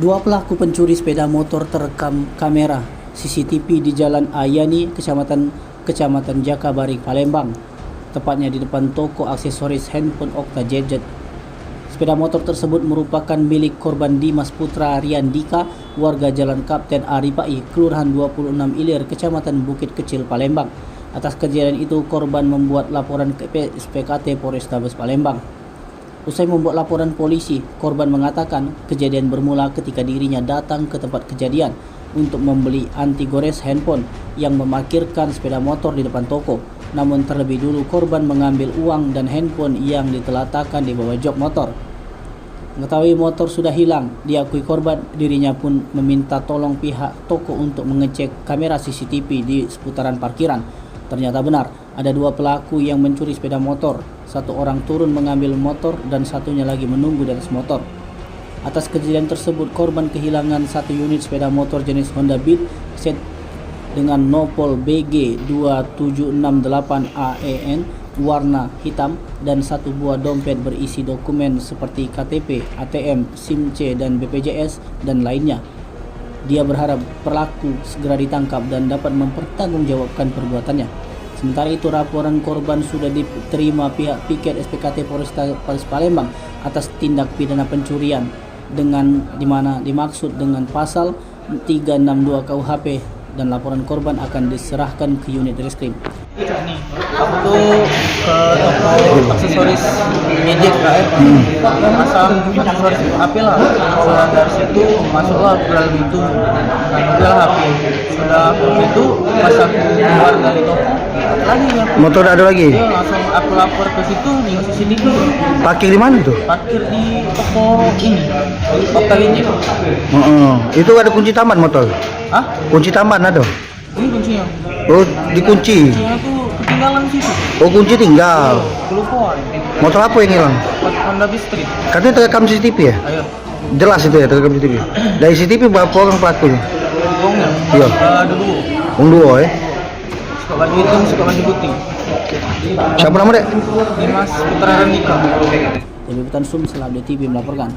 Dua pelaku pencuri sepeda motor terekam kamera CCTV di Jalan Ayani, Kecamatan Jakabaring, Palembang, tepatnya di depan toko aksesoris handphone Okta Gadget. Sepeda motor tersebut merupakan milik korban Dimas Putra Riandika, warga Jalan Kapten Aripai, Kelurahan 26 Ilir, Kecamatan Bukit Kecil, Palembang. Atas kejadian itu, korban membuat laporan ke SPKT Polrestabes Palembang. Usai membuat laporan polisi, korban mengatakan kejadian bermula ketika dirinya datang ke tempat kejadian untuk membeli anti gores handphone yang memarkirkan sepeda motor di depan toko. Namun terlebih dulu korban mengambil uang dan handphone yang diteletakkan di bawah jok motor. Mengetahui motor sudah hilang, diakui korban, dirinya pun meminta tolong pihak toko untuk mengecek kamera CCTV di seputaran parkiran. Ternyata benar, ada dua pelaku yang mencuri sepeda motor. Satu orang turun mengambil motor dan satunya lagi menunggu di atas motor. Atas kejadian tersebut, korban kehilangan satu unit sepeda motor jenis Honda Beat set dengan nopol BG 2768 AEN warna hitam dan satu buah dompet berisi dokumen seperti KTP, ATM, SIM C dan BPJS dan lainnya. Dia berharap pelaku segera ditangkap dan dapat mempertanggungjawabkan perbuatannya. Sementara itu, laporan korban sudah diterima pihak piket SPKT Polrestabes Palembang atas tindak pidana pencurian dimana dimaksud dengan pasal 362 KUHP, dan laporan korban akan diserahkan ke unit reskrim. Aku tuh ke toko aksesoris gadget KF, pasang aksesoris HP lah. Setelah dari situ masuklah ke dalam itu, ambil HP. Sudah itu pasang keluar dari toko. Lagi ya. Motor ada lagi? Iya, langsung aku lapor ke situ, di CCTV. Parkir di mana tuh? Parkir di toko ini, Okta Gadget. Itu ada kunci tamban motor? Hah? Kunci tamban ada? Ini kuncinya. Oh, dikunci? Kuncinya tuh ketinggalan di situ. Oh, kunci tinggal. Kelupaan. Motor apa yang hilang? Honda Beat Street. Katanya terekam CCTV ya? Ayo. Jelas itu ya, terekam CCTV. Dari CCTV berapa orang pelakunya? Gongnya. Iya. Dulu. Dua ya? Suka baju hitam, suka baju putih. Siapa nama dek? Dimas Putra Riandika. Dari Butan Sum, Selab TV melaporkan.